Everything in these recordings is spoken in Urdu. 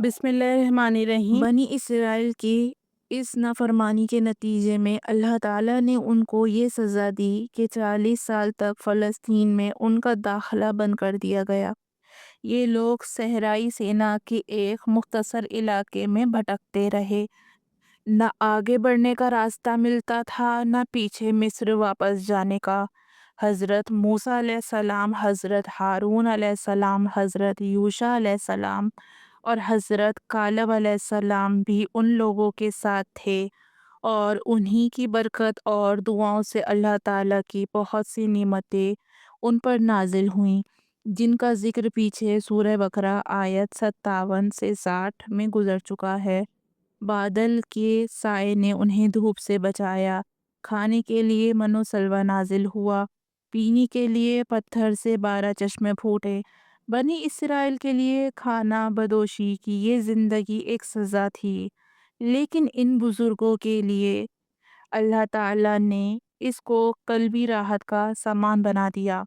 بسم اللہ الرحمن الرحیم۔ بنی اسرائیل کی اس نافرمانی کے نتیجے میں اللہ تعالیٰ نے ان کو یہ سزا دی کہ 40 سال تک فلسطین میں ان کا داخلہ بند کر دیا گیا۔ یہ لوگ صحرائی سینا کے ایک مختصر علاقے میں بھٹکتے رہے۔ نہ آگے بڑھنے کا راستہ ملتا تھا، نہ پیچھے مصر واپس جانے کا۔ حضرت موسیٰ علیہ السلام، حضرت ہارون علیہ السلام، حضرت یوشع علیہ السلام اور حضرت کالب علیہ السلام بھی ان لوگوں کے ساتھ تھے، اور انہی کی برکت اور دعاؤں سے اللہ تعالیٰ کی بہت سی نعمتیں ان پر نازل ہوئیں، جن کا ذکر پیچھے سورہ بقرہ آیت 57 سے 60 میں گزر چکا ہے۔ بادل کے سائے نے انہیں دھوپ سے بچایا، کھانے کے لیے من و سلوہ نازل ہوا، پینے کے لیے پتھر سے 12 چشمے پھوٹے۔ بنی اسرائیل کے لیے کھانا بدوشی کی یہ زندگی ایک سزا تھی، لیکن ان بزرگوں کے لیے اللہ تعالیٰ نے اس کو قلبی راحت کا سامان بنا دیا۔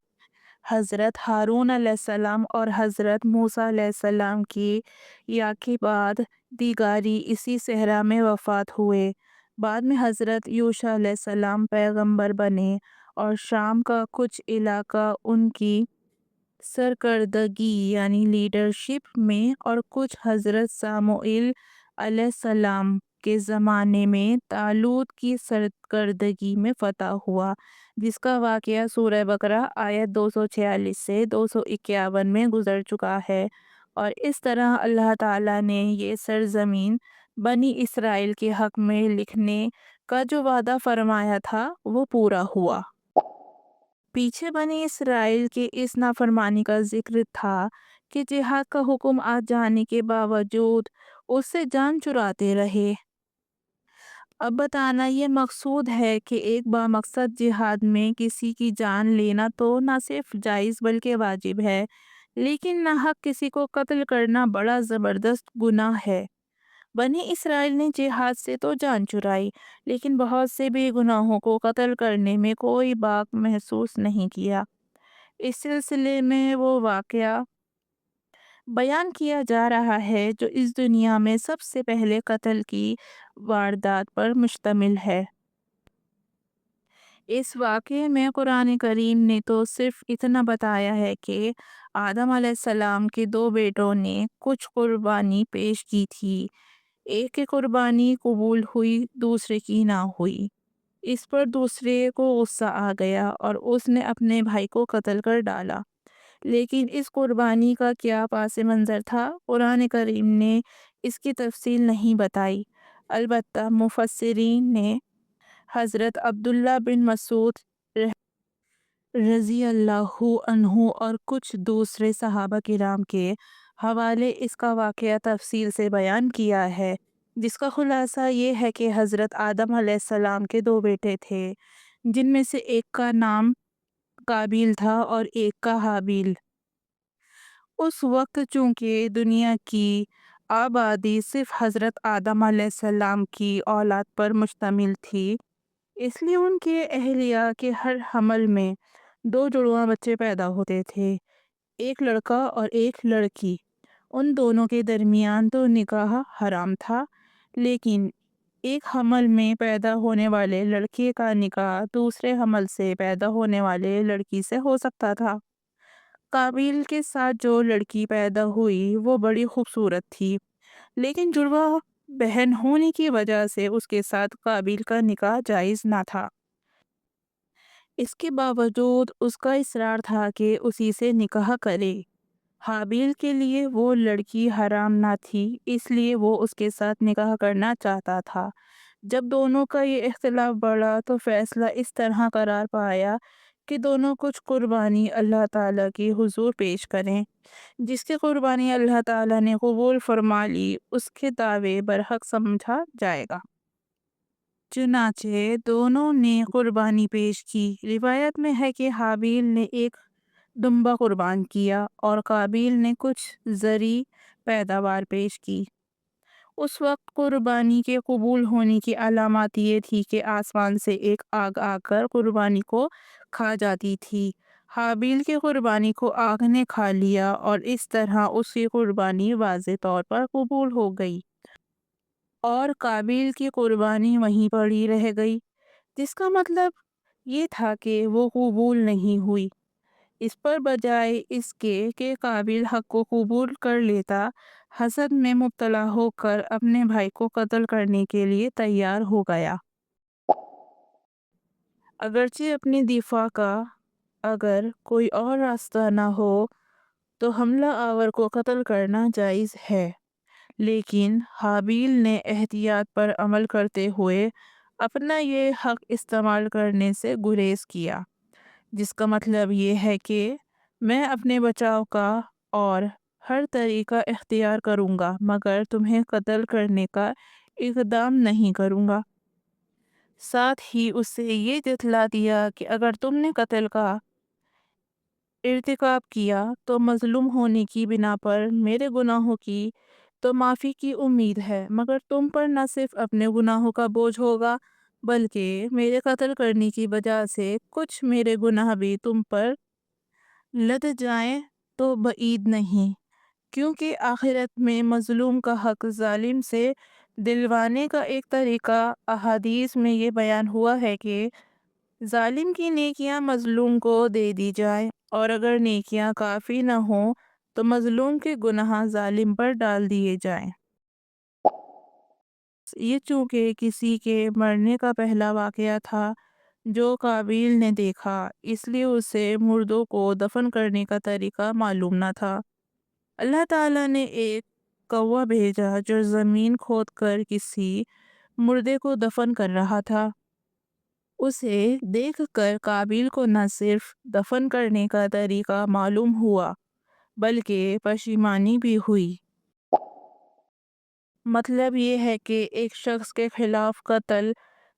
حضرت ہارون علیہ السلام اور حضرت موسیٰ علیہ السلام کی یا کے بعد دیگاری اسی صحرا میں وفات ہوئے۔ بعد میں حضرت یوشع علیہ السلام پیغمبر بنے اور شام کا کچھ علاقہ ان کی سرکردگی یعنی لیڈرشپ میں، اور کچھ حضرت ساموئیل علیہ السلام کے زمانے میں طالوت کی سرکردگی میں فتح ہوا، جس کا واقعہ سورہ بقرہ آیت 246 سے 251 میں گزر چکا ہے۔ اور اس طرح اللہ تعالیٰ نے یہ سرزمین بنی اسرائیل کے حق میں لکھنے کا جو وعدہ فرمایا تھا وہ پورا ہوا۔ پیچھے بنی اسرائیل کے اس نافرمانی کا ذکر تھا کہ جہاد کا حکم آ جانے کے باوجود اس سے جان چراتے رہے۔ اب بتانا یہ مقصود ہے کہ ایک بامقصد جہاد میں کسی کی جان لینا تو نہ صرف جائز بلکہ واجب ہے، لیکن ناحق کسی کو قتل کرنا بڑا زبردست گناہ ہے۔ بنی اسرائیل نے جہاد سے تو جان چرائی، لیکن بہت سے بے گناہوں کو قتل کرنے میں کوئی باک محسوس نہیں کیا۔ اس سلسلے میں وہ واقعہ بیان کیا جا رہا ہے جو اس دنیا میں سب سے پہلے قتل کی واردات پر مشتمل ہے۔ اس واقعے میں قرآن کریم نے تو صرف اتنا بتایا ہے کہ آدم علیہ السلام کے 2 بیٹوں نے کچھ قربانی پیش کی تھی، ایک کی قربانی قبول ہوئی، دوسرے کی نہ ہوئی۔ اس پر دوسرے کو غصہ آ گیا اور اس نے اپنے بھائی کو قتل کر ڈالا۔ لیکن اس قربانی کا کیا پس منظر تھا، قرآن کریم نے اس کی تفصیل نہیں بتائی۔ البتہ مفسرین نے حضرت عبداللہ بن مسعود رضی اللہ عنہ اور کچھ دوسرے صحابہ کرام کے حوالے اس کا واقعہ تفصیل سے بیان کیا ہے، جس کا خلاصہ یہ ہے کہ حضرت آدم علیہ السلام کے 2 بیٹے تھے، جن میں سے ایک کا نام قابیل تھا اور ایک کا حابیل۔ اس وقت چونکہ دنیا کی آبادی صرف حضرت آدم علیہ السلام کی اولاد پر مشتمل تھی، اس لیے ان کے اہلیہ کے ہر حمل میں 2 جڑواں بچے پیدا ہوتے تھے، ایک لڑکا اور ایک لڑکی۔ ان دونوں کے درمیان تو نکاح حرام تھا، لیکن ایک حمل میں پیدا ہونے والے لڑکے کا نکاح دوسرے حمل سے پیدا ہونے والے لڑکی سے ہو سکتا تھا۔ قابیل کے ساتھ جو لڑکی پیدا ہوئی وہ بڑی خوبصورت تھی، لیکن جڑواں بہن ہونے کی وجہ سے اس کے ساتھ قابیل کا نکاح جائز نہ تھا۔ اس کے باوجود اس کا اصرار تھا کہ اسی سے نکاح کرے۔ حابیل کے لیے وہ لڑکی حرام نہ تھی، اس لیے وہ اس کے ساتھ نکاح کرنا چاہتا تھا۔ جب دونوں کا یہ اختلاف بڑھا تو فیصلہ اس طرح قرار پایا کہ دونوں کچھ قربانی اللہ تعالیٰ کی حضور پیش کریں۔ جس کی قربانی اللہ تعالیٰ نے قبول فرما لی اس کے دعوے برحق سمجھا جائے گا۔ چنانچہ دونوں نے قربانی پیش کی۔ روایت میں ہے کہ حابیل نے ایک دمبا قربان کیا اور قابیل نے کچھ زرعی پیداوار پیش کی۔ اس وقت قربانی کے قبول ہونے کی علامات یہ تھی کہ آسمان سے ایک آگ آ کر قربانی کو کھا جاتی تھی۔ حابیل کی قربانی کو آگ نے کھا لیا اور اس طرح اس کی قربانی واضح طور پر قبول ہو گئی اور قابیل کی قربانی وہیں پڑی رہ گئی، جس کا مطلب یہ تھا کہ وہ قبول نہیں ہوئی۔ اس پر بجائے اس کے کہ قابیل حق کو قبول کر لیتا، حسد میں مبتلا ہو کر اپنے بھائی کو قتل کرنے کے لیے تیار ہو گیا۔ اگرچہ اپنی دفاع کا اگر کوئی اور راستہ نہ ہو تو حملہ آور کو قتل کرنا جائز ہے، لیکن حابیل نے احتیاط پر عمل کرتے ہوئے اپنا یہ حق استعمال کرنے سے گریز کیا، جس کا مطلب یہ ہے کہ میں اپنے بچاؤ کا اور ہر طریقہ اختیار کروں گا مگر تمہیں قتل کرنے کا اقدام نہیں کروں گا۔ ساتھ ہی اس سے یہ جتلا دیا کہ اگر تم نے قتل کا ارتکاب کیا تو مظلوم ہونے کی بنا پر میرے گناہوں کی تو معافی کی امید ہے، مگر تم پر نہ صرف اپنے گناہوں کا بوجھ ہوگا بلکہ میرے قتل کرنے کی وجہ سے کچھ میرے گناہ بھی تم پر لد جائیں تو بعید نہیں، کیونکہ آخرت میں مظلوم کا حق ظالم سے دلوانے کا ایک طریقہ احادیث میں یہ بیان ہوا ہے کہ ظالم کی نیکیاں مظلوم کو دے دی جائیں، اور اگر نیکیاں کافی نہ ہوں تو مظلوم کے گناہ ظالم پر ڈال دیے جائیں۔ یہ چونکہ کسی کے مرنے کا پہلا واقعہ تھا جو قابیل نے دیکھا، اس لیے اسے مردوں کو دفن کرنے کا طریقہ معلوم نہ تھا۔ اللہ تعالیٰ نے ایک کوا بھیجا جو زمین کھود کر کسی مردے کو دفن کر رہا تھا۔ اسے دیکھ کر قابیل کو نہ صرف دفن کرنے کا طریقہ معلوم ہوا بلکہ پشیمانی بھی ہوئی۔ مطلب یہ ہے کہ ایک شخص کے خلاف قتل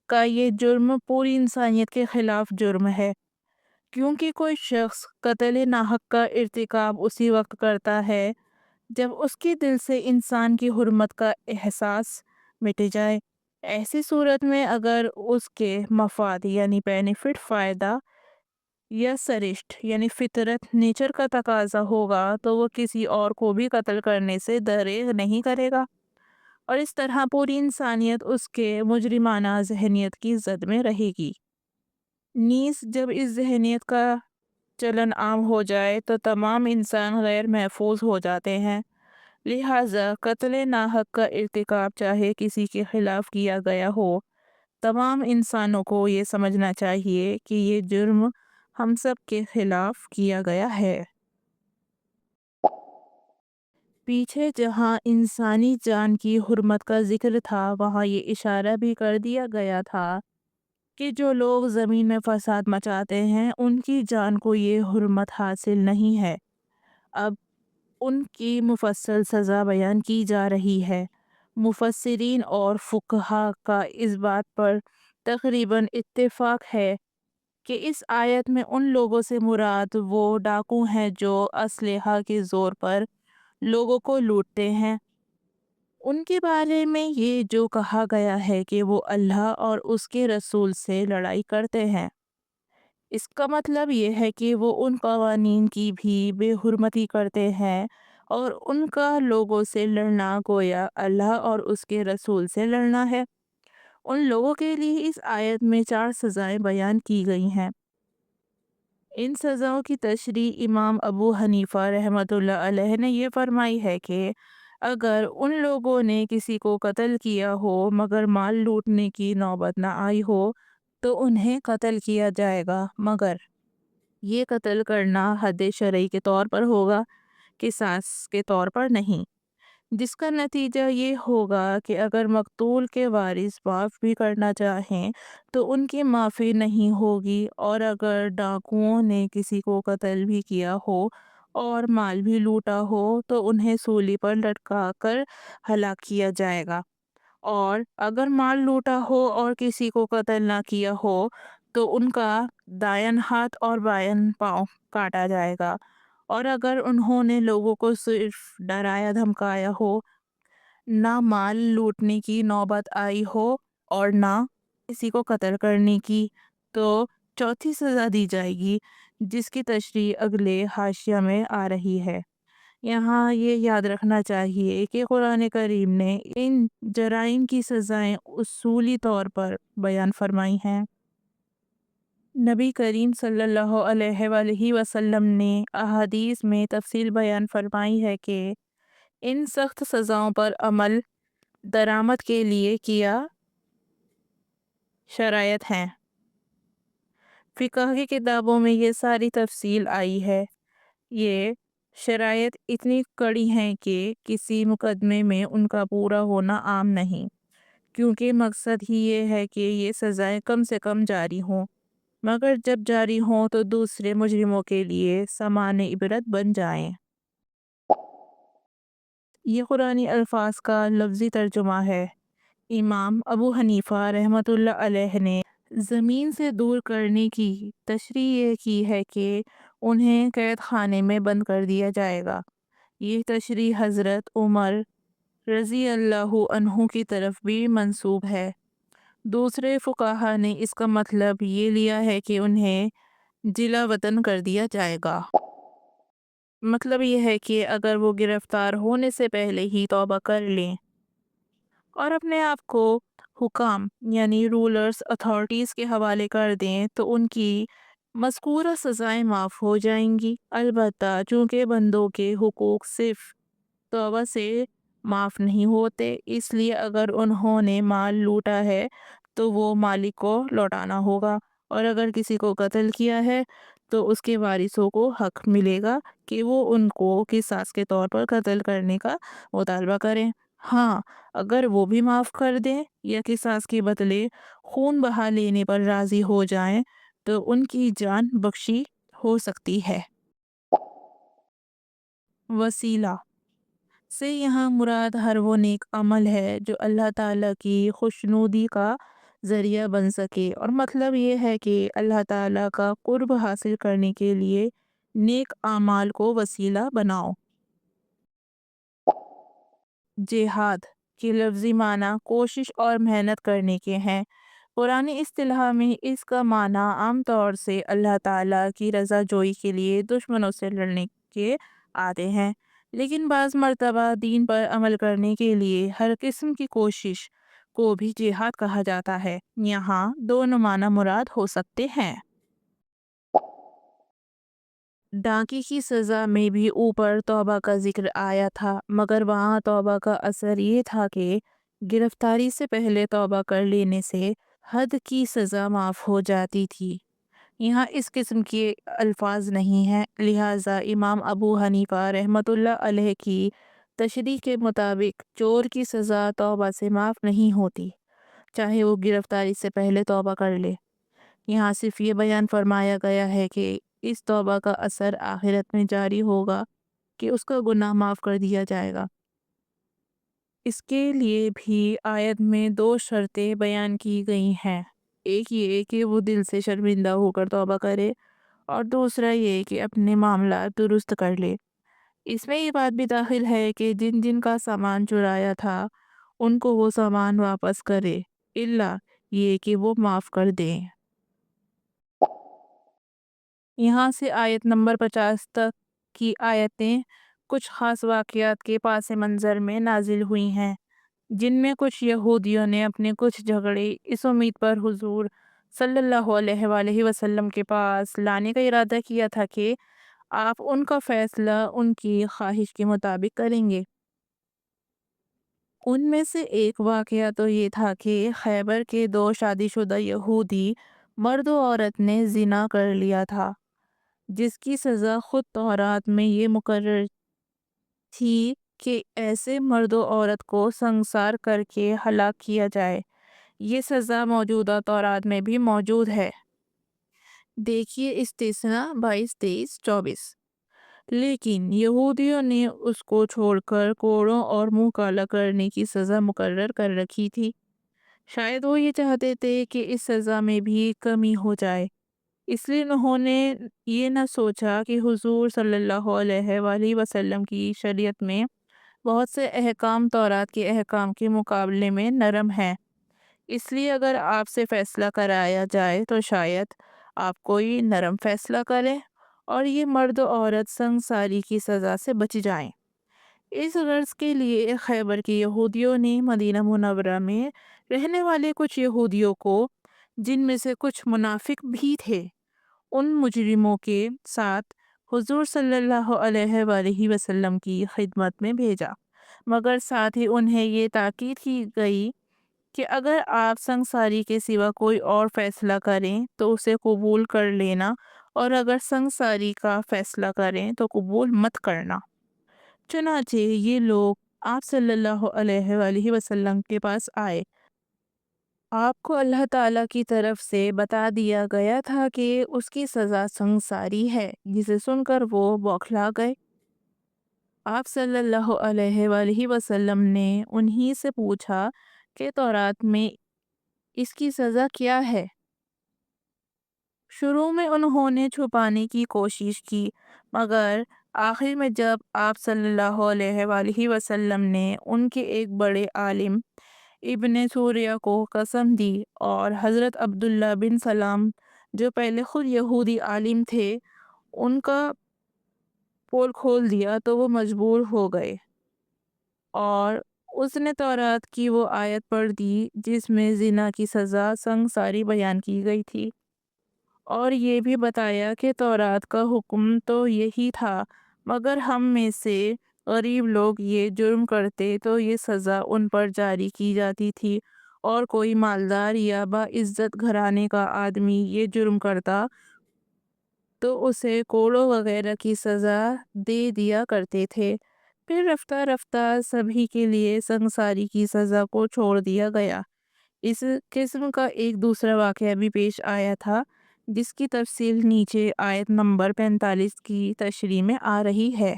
کا یہ جرم پوری انسانیت کے خلاف جرم ہے، کیونکہ کوئی شخص قتل ناحق کا ارتکاب اسی وقت کرتا ہے جب اس کے دل سے انسان کی حرمت کا احساس مٹ جائے۔ ایسی صورت میں اگر اس کے مفاد یعنی بینیفٹ فائدہ یا سرشت یعنی فطرت نیچر کا تقاضا ہوگا تو وہ کسی اور کو بھی قتل کرنے سے دریغ نہیں کرے گا، اور اس طرح پوری انسانیت اس کے مجرمانہ ذہنیت کی زد میں رہے گی۔ نیز جب اس ذہنیت کا چلن عام ہو جائے تو تمام انسان غیر محفوظ ہو جاتے ہیں، لہٰذا قتل ناحق کا ارتکاب چاہے کسی کے خلاف کیا گیا ہو، تمام انسانوں کو یہ سمجھنا چاہیے کہ یہ جرم ہم سب کے خلاف کیا گیا ہے۔ پیچھے جہاں انسانی جان کی حرمت کا ذکر تھا وہاں یہ اشارہ بھی کر دیا گیا تھا کہ جو لوگ زمین میں فساد مچاتے ہیں ان کی جان کو یہ حرمت حاصل نہیں ہے۔ اب ان کی مفصل سزا بیان کی جا رہی ہے۔ مفسرین اور فقہا کا اس بات پر تقریباً اتفاق ہے کہ اس آیت میں ان لوگوں سے مراد وہ ڈاکو ہیں جو اسلحہ کے زور پر لوگوں کو لوٹتے ہیں۔ ان کے بارے میں یہ جو کہا گیا ہے کہ وہ اللہ اور اس کے رسول سے لڑائی کرتے ہیں، اس کا مطلب یہ ہے کہ وہ ان قوانین کی بھی بے حرمتی کرتے ہیں، اور ان کا لوگوں سے لڑنا گویا اللہ اور اس کے رسول سے لڑنا ہے۔ ان لوگوں کے لیے اس آیت میں 4 سزائیں بیان کی گئی ہیں۔ ان سزاؤں کی تشریح امام ابو حنیفہ رحمۃ اللہ علیہ نے یہ فرمائی ہے کہ اگر ان لوگوں نے کسی کو قتل کیا ہو مگر مال لوٹنے کی نوبت نہ آئی ہو تو انہیں قتل کیا جائے گا، مگر یہ قتل کرنا حد شرعی کے طور پر ہوگا، قصاص کے طور پر نہیں، جس کا نتیجہ یہ ہوگا کہ اگر مقتول کے وارث معاف بھی کرنا چاہیں تو ان کی معافی نہیں ہوگی، اور اگر ڈاکوؤں نے کسی کو قتل بھی کیا ہو اور مال بھی لوٹا ہو تو انہیں سولی پر لٹکا کر ہلاک کیا جائے گا، اور اگر مال لوٹا ہو اور کسی کو قتل نہ کیا ہو تو ان کا دائیں ہاتھ اور بائیں پاؤں کاٹا جائے گا، اور اگر انہوں نے لوگوں کو صرف ڈرایا دھمکایا ہو، نہ مال لوٹنے کی نوبت آئی ہو اور نہ کسی کو قتل کرنے کی، تو چوتھی سزا دی جائے گی، جس کی تشریح اگلے حاشیہ میں آ رہی ہے۔ یہاں یہ یاد رکھنا چاہیے کہ قرآن کریم نے ان جرائم کی سزائیں اصولی طور پر بیان فرمائی ہیں۔ نبی کریم صلی اللہ علیہ وآلہ وسلم نے احادیث میں تفصیل بیان فرمائی ہے کہ ان سخت سزاؤں پر عمل درآمد کے لیے کیا شرائط ہیں۔ فقہ کی کتابوں میں یہ ساری تفصیل آئی ہے۔ یہ شرائط اتنی کڑی ہیں کہ کسی مقدمے میں ان کا پورا ہونا عام نہیں، کیونکہ مقصد ہی یہ ہے کہ یہ سزائیں کم سے کم جاری ہوں، مگر جب جاری ہوں تو دوسرے مجرموں کے لیے سامان عبرت بن جائیں۔ یہ قرآنی الفاظ کا لفظی ترجمہ ہے۔ امام ابو حنیفہ رحمۃ اللہ علیہ نے زمین سے دور کرنے کی تشریح یہ کی ہے کہ انہیں قید خانے میں بند کر دیا جائے گا۔ یہ تشریح حضرت عمر رضی اللہ عنہ کی طرف بھی منسوب ہے۔ دوسرے فقہا نے اس کا مطلب یہ لیا ہے کہ انہیں جلا وطن کر دیا جائے گا۔ مطلب یہ ہے کہ اگر وہ گرفتار ہونے سے پہلے ہی توبہ کر لیں اور اپنے آپ کو حکام یعنی رولرز اتھارٹیز کے حوالے کر دیں تو ان کی مذکورہ سزائیں معاف ہو جائیں گی۔ البتہ چونکہ بندوں کے حقوق صرف توبہ سے معاف نہیں ہوتے، اس لیے اگر انہوں نے مال لوٹا ہے تو وہ مالک کو لوٹانا ہوگا، اور اگر کسی کو قتل کیا ہے تو اس کے وارثوں کو حق ملے گا کہ وہ ان کو قصاص کے طور پر قتل کرنے کا مطالبہ کریں۔ ہاں، اگر وہ بھی معاف کر دیں یا قصاص کے بدلے خون بہا لینے پر راضی ہو جائیں تو ان کی جان بخشی ہو سکتی ہے۔ وسیلہ سے یہاں مراد ہر وہ نیک عمل ہے جو اللہ تعالیٰ کی خوشنودی کا ذریعہ بن سکے، اور مطلب یہ ہے کہ اللہ تعالیٰ کا قرب حاصل کرنے کے لیے نیک اعمال کو وسیلہ بناؤ۔ جہاد کے لفظی معنی کوشش اور محنت کرنے کے ہیں۔ قرآنی اصطلاح میں اس کا معنی عام طور سے اللہ تعالیٰ کی رضا جوئی کے لیے دشمنوں سے لڑنے کے آتے ہیں، لیکن بعض مرتبہ دین پر عمل کرنے کے لیے ہر قسم کی کوشش کو بھی جہاد کہا جاتا ہے۔ یہاں دونوں معنی مراد ہو سکتے ہیں۔ ڈاکے کی سزا میں بھی اوپر توبہ کا ذکر آیا تھا، مگر وہاں توبہ کا اثر یہ تھا کہ گرفتاری سے پہلے توبہ کر لینے سے حد کی سزا معاف ہو جاتی تھی۔ یہاں اس قسم کے الفاظ نہیں ہیں، لہٰذا امام ابو حنیفہ رحمۃ اللہ علیہ کی تشریح کے مطابق چور کی سزا توبہ سے معاف نہیں ہوتی، چاہے وہ گرفتاری سے پہلے توبہ کر لے۔ یہاں صرف یہ بیان فرمایا گیا ہے کہ اس توبہ کا اثر آخرت میں جاری ہوگا کہ اس کا گناہ معاف کر دیا جائے گا۔ اس کے لیے بھی آیت میں دو شرطیں بیان کی گئی ہیں، ایک یہ کہ وہ دل سے شرمندہ ہو کر توبہ کرے، اور دوسرا یہ کہ اپنے معاملات درست کر لے۔ اس میں یہ بات بھی داخل ہے کہ جن جن کا سامان چرایا تھا ان کو وہ سامان واپس کرے، الا یہ کہ وہ معاف کر دیں۔ یہاں سے آیت نمبر 50 تک کی آیتیں کچھ خاص واقعات کے پاس منظر میں نازل ہوئی ہیں، جن میں کچھ یہودیوں نے اپنے کچھ جھگڑے اس امید پر حضور صلی اللہ علیہ وآلہ وسلم کے پاس لانے کا ارادہ کیا تھا کہ آپ ان کا فیصلہ ان کی خواہش کے مطابق کریں گے۔ ان میں سے ایک واقعہ تو یہ تھا کہ خیبر کے دو شادی شدہ یہودی مرد و عورت نے زنا کر لیا تھا، جس کی سزا خود تورات میں یہ مقرر تھی کہ ایسے مرد و عورت کو سنسار کر کے ہلاک کیا جائے۔ یہ سزا موجودہ تورات میں بھی موجود ہے۔ دیکھیے استثنا 22، 23، 24۔ لیکن یہودیوں نے اس کو چھوڑ کر کوڑوں اور منہ کالا کرنے کی سزا مقرر کر رکھی تھی۔ شاید وہ یہ چاہتے تھے کہ اس سزا میں بھی کمی ہو جائے، اس لیے انہوں نے یہ نہ سوچا کہ حضور صلی اللہ علیہ وآلہ وسلم کی شریعت میں بہت سے احکام تورات کے احکام کے مقابلے میں نرم ہیں، اس لیے اگر آپ سے فیصلہ کرایا جائے تو شاید آپ کوئی نرم فیصلہ کریں اور یہ مرد و عورت سنگساری کی سزا سے بچ جائیں۔ اس غرض کے لیے خیبر کے یہودیوں نے مدینہ منورہ میں رہنے والے کچھ یہودیوں کو، جن میں سے کچھ منافق بھی تھے، ان مجرموں کے ساتھ حضور صلی اللہ علیہ وآلہ وسلم کی خدمت میں بھیجا، مگر ساتھ ہی انہیں یہ تاکید کی گئی کہ اگر آپ سنگساری کے سوا کوئی اور فیصلہ کریں تو اسے قبول کر لینا، اور اگر سنگساری کا فیصلہ کریں تو قبول مت کرنا۔ چنانچہ یہ لوگ آپ صلی اللہ علیہ وآلہ وسلم کے پاس آئے۔ آپ کو اللہ تعالیٰ کی طرف سے بتا دیا گیا تھا کہ اس کی سزا سنگساری ہے، جسے سن کر وہ بوکھلا گئے۔ آپ صلی اللہ علیہ وآلہ وسلم نے انہی سے پوچھا کہ تورات میں اس کی سزا کیا ہے؟ شروع میں انہوں نے چھپانے کی کوشش کی، مگر آخر میں جب آپ صلی اللہ علیہ وآلہ وسلم نے ان کے ایک بڑے عالم ابن سوریہ کو قسم دی اور حضرت عبداللہ بن سلام جو پہلے خود یہودی عالم تھے ان کا پول کھول دیا، تو وہ مجبور ہو گئے اور اس نے تورات کی وہ آیت پڑھ دی جس میں زنا کی سزا سنگساری بیان کی گئی تھی، اور یہ بھی بتایا کہ تورات کا حکم تو یہی تھا، مگر ہم میں سے غریب لوگ یہ جرم کرتے تو یہ سزا ان پر جاری کی جاتی تھی، اور کوئی مالدار یا باعزت گھرانے کا آدمی یہ جرم کرتا تو اسے کوڑوں وغیرہ کی سزا دے دیا کرتے تھے۔ پھر رفتہ رفتہ سبھی کے لیے سنگساری کی سزا کو چھوڑ دیا گیا۔ اس قسم کا ایک دوسرا واقعہ بھی پیش آیا تھا، جس کی تفصیل نیچے آیت نمبر 45 کی تشریح میں آ رہی ہے۔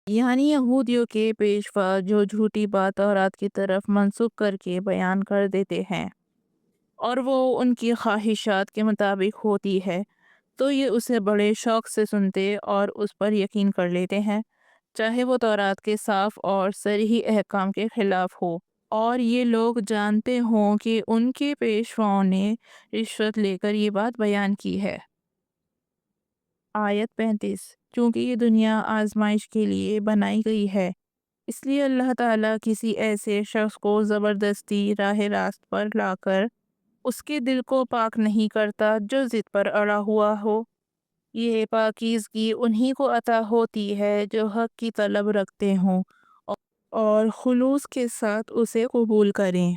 یعنی یہودیوں کے پیشوا جو جھوٹی بات تورات کی طرف منسوب کر کے بیان کر دیتے ہیں اور وہ ان کی خواہشات کے مطابق ہوتی ہے، تو یہ اسے بڑے شوق سے سنتے اور اس پر یقین کر لیتے ہیں، چاہے وہ تورات کے صاف اور صریح احکام کے خلاف ہو، اور یہ لوگ جانتے ہوں کہ ان کے پیشواؤں نے رشوت لے کر یہ بات بیان کی ہے۔ آیت 35۔ چونکہ یہ دنیا آزمائش کے لیے بنائی گئی ہے، اس لیے اللہ تعالیٰ کسی ایسے شخص کو زبردستی راہ راست پر لا کر اس کے دل کو پاک نہیں کرتا جو ضد پر اڑا ہوا ہو۔ یہ پاکیزگی انہی کو عطا ہوتی ہے جو حق کی طلب رکھتے ہوں اور خلوص کے ساتھ اسے قبول کریں۔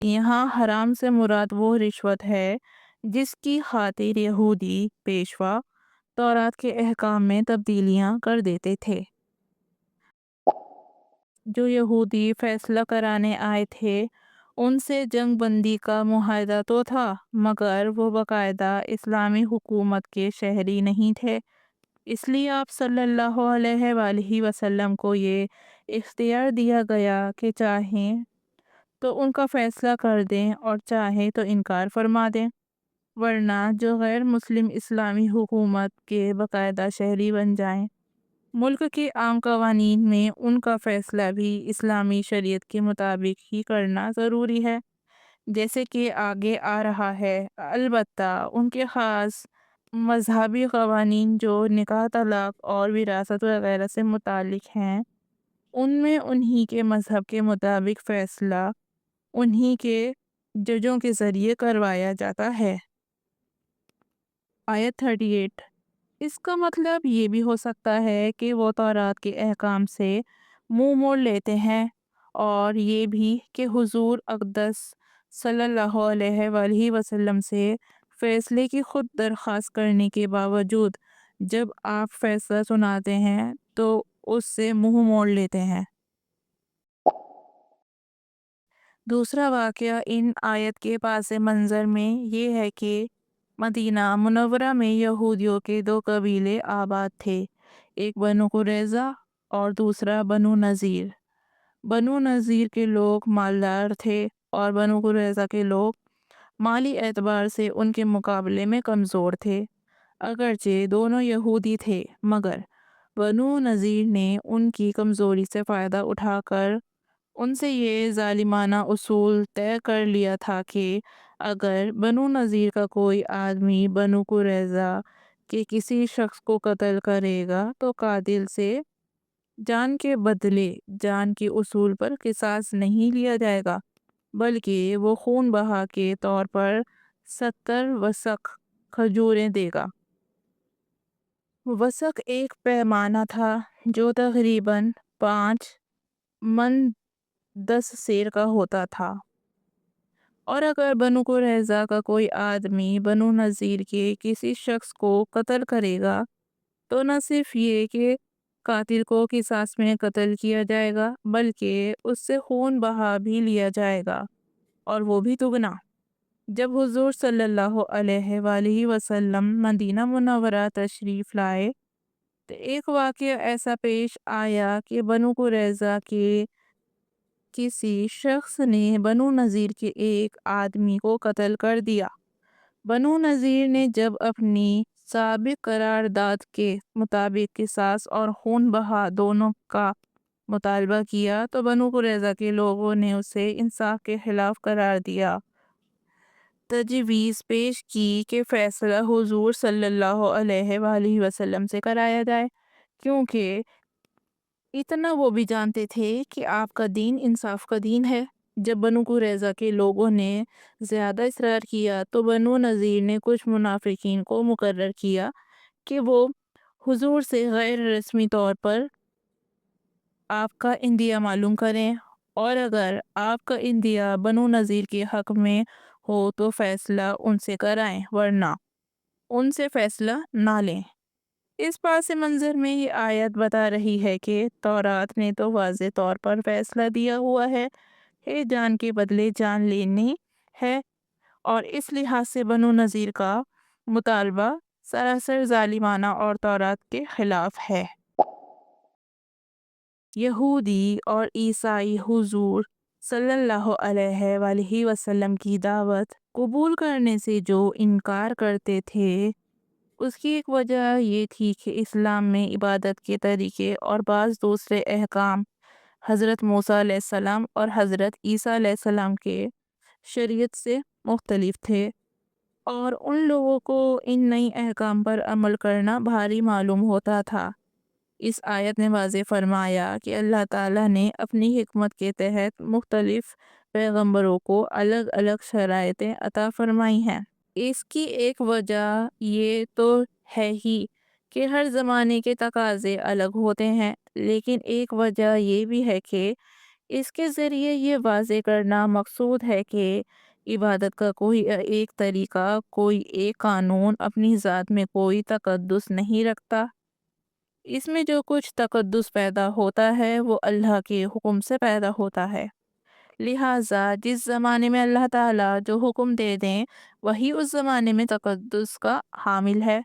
یہاں حرام سے مراد وہ رشوت ہے جس کی خاطر یہودی پیشوا تورات کے احکام میں تبدیلیاں کر دیتے تھے۔ جو یہودی فیصلہ کرانے آئے تھے ان سے جنگ بندی کا معاہدہ تو تھا، مگر وہ باقاعدہ اسلامی حکومت کے شہری نہیں تھے، اس لیے آپ صلی اللہ علیہ وآلہ وسلم کو یہ اختیار دیا گیا کہ چاہیں تو ان کا فیصلہ کر دیں اور چاہیں تو انکار فرما دیں، ورنہ جو غیر مسلم اسلامی حکومت کے باقاعدہ شہری بن جائیں، ملک کے عام قوانین میں ان کا فیصلہ بھی اسلامی شریعت کے مطابق ہی کرنا ضروری ہے، جیسے کہ آگے آ رہا ہے۔ البتہ ان کے خاص مذہبی قوانین جو نکاح، طلاق اور وراثت وغیرہ سے متعلق ہیں، ان میں انہی کے مذہب کے مطابق فیصلہ انہی کے ججوں کے ذریعے کروایا جاتا ہے۔ آیت 38۔ اس کا مطلب یہ بھی ہو سکتا ہے کہ وہ تورات کے احکام سے منہ موڑ لیتے ہیں، اور یہ بھی کہ حضور اقدس صلی اللہ علیہ وآلہ وسلم سے فیصلے کی خود درخواست کرنے کے باوجود جب آپ فیصلہ سناتے ہیں تو اس سے منہ موڑ لیتے ہیں۔ دوسرا واقعہ ان آیت کے پاس منظر میں یہ ہے کہ مدینہ منورہ میں یہودیوں کے دو قبیلے آباد تھے، ایک بنو قریظہ اور دوسرا بنو نذیر۔ بنو نذیر کے لوگ مالدار تھے اور بنو قریظہ کے لوگ مالی اعتبار سے ان کے مقابلے میں کمزور تھے۔ اگرچہ دونوں یہودی تھے، مگر بنو نذیر نے ان کی کمزوری سے فائدہ اٹھا کر ان سے یہ ظالمانہ اصول طے کر لیا تھا کہ اگر بنو نذیر کا کوئی آدمی بنو قریظہ کے کسی شخص کو قتل کرے گا تو قاتل سے جان کے بدلے جان کے اصول پر قصاص نہیں لیا جائے گا، بلکہ وہ خون بہا کے طور پر 70 وسق کھجوریں دے گا۔ وسق ایک پیمانہ تھا جو تقریباً 5 من 10 سیر کا ہوتا تھا، اور اگر بنو قریظہ کا کوئی آدمی بنو نذیر کے کسی شخص کو قتل کرے گا تو نہ صرف یہ کہ قاتل کو قصاص میں قتل کیا جائے گا بلکہ اس سے خون بہا بھی لیا جائے گا، اور وہ بھی دگنا۔ جب حضور صلی اللہ علیہ وآلہ وسلم مدینہ منورہ تشریف لائے تو ایک واقعہ ایسا پیش آیا کہ بنو قریظہ کے کسی شخص نے بنو نذیر کے ایک آدمی کو قتل کر دیا۔ بنو نذیر نے جب اپنی سابق قرارداد کے مطابق قصاص اور خون بہا دونوں کا مطالبہ کیا تو بنو قریظہ کے لوگوں نے اسے انصاف کے خلاف قرار دیا۔ تجویز پیش کی کہ فیصلہ حضور صلی اللہ علیہ وآلہ وسلم سے کرایا جائے، کیونکہ اتنا وہ بھی جانتے تھے کہ آپ کا دین انصاف کا دین ہے۔ جب بنو قریظہ کے لوگوں نے زیادہ اصرار کیا تو بنو نذیر نے کچھ منافقین کو مقرر کیا کہ وہ حضور سے غیر رسمی طور پر آپ کا عندیہ معلوم کریں، اور اگر آپ کا عندیہ بنو نذیر کے حق میں ہو تو فیصلہ ان سے کرائیں، ورنہ ان سے فیصلہ نہ لیں۔ اس پاس منظر میں یہ آیت بتا رہی ہے کہ تورات نے تو واضح طور پر فیصلہ دیا ہوا ہے کہ جان کے بدلے جان لینی ہے، اور اس لحاظ سے بنو نذیر کا مطالبہ سراسر ظالمانہ اور تورات کے خلاف ہے۔ یہودی اور عیسائی حضور صلی اللہ علیہ وآلہ وسلم کی دعوت قبول کرنے سے جو انکار کرتے تھے، اس کی ایک وجہ یہ تھی کہ اسلام میں عبادت کے طریقے اور بعض دوسرے احکام حضرت موسیٰ علیہ السلام اور حضرت عیسیٰ علیہ السلام کے شریعت سے مختلف تھے، اور ان لوگوں کو ان نئی احکام پر عمل کرنا بھاری معلوم ہوتا تھا۔ اس آیت نے واضح فرمایا کہ اللہ تعالیٰ نے اپنی حکمت کے تحت مختلف پیغمبروں کو الگ الگ شرائطیں عطا فرمائی ہیں۔ اس کی ایک وجہ یہ تو ہے ہی کہ ہر زمانے کے تقاضے الگ ہوتے ہیں، لیکن ایک وجہ یہ بھی ہے کہ اس کے ذریعے یہ واضح کرنا مقصود ہے کہ عبادت کا کوئی ایک طریقہ، کوئی ایک قانون اپنی ذات میں کوئی تقدس نہیں رکھتا۔ اس میں جو کچھ تقدس پیدا ہوتا ہے وہ اللہ کے حکم سے پیدا ہوتا ہے، لہٰذا جس زمانے میں اللہ تعالیٰ جو حکم دے دیں وہی اس زمانے میں تقدس کا حامل ہے۔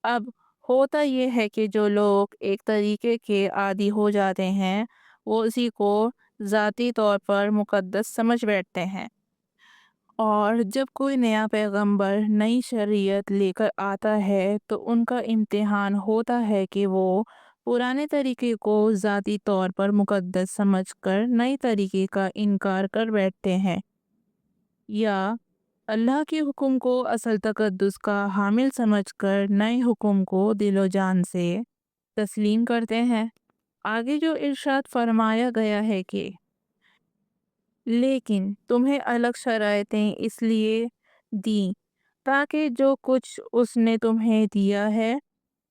اب ہوتا یہ ہے کہ جو لوگ ایک طریقے کے عادی ہو جاتے ہیں وہ اسی کو ذاتی طور پر مقدس سمجھ بیٹھتے ہیں، اور جب کوئی نیا پیغمبر نئی شریعت لے کر آتا ہے تو ان کا امتحان ہوتا ہے کہ وہ پرانے طریقے کو ذاتی طور پر مقدس سمجھ کر نئے طریقے کا انکار کر بیٹھتے ہیں، یا اللہ کے حکم کو اصل تقدس کا حامل سمجھ کر نئے حکم کو دل و جان سے تسلیم کرتے ہیں۔ آگے جو ارشاد فرمایا گیا ہے کہ لیکن تمہیں الگ شرائطیں اس لیے دیں تاکہ جو کچھ اس نے تمہیں دیا ہے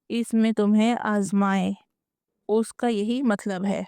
اس میں تمہیں آزمائے، اس کا یہی مطلب ہے۔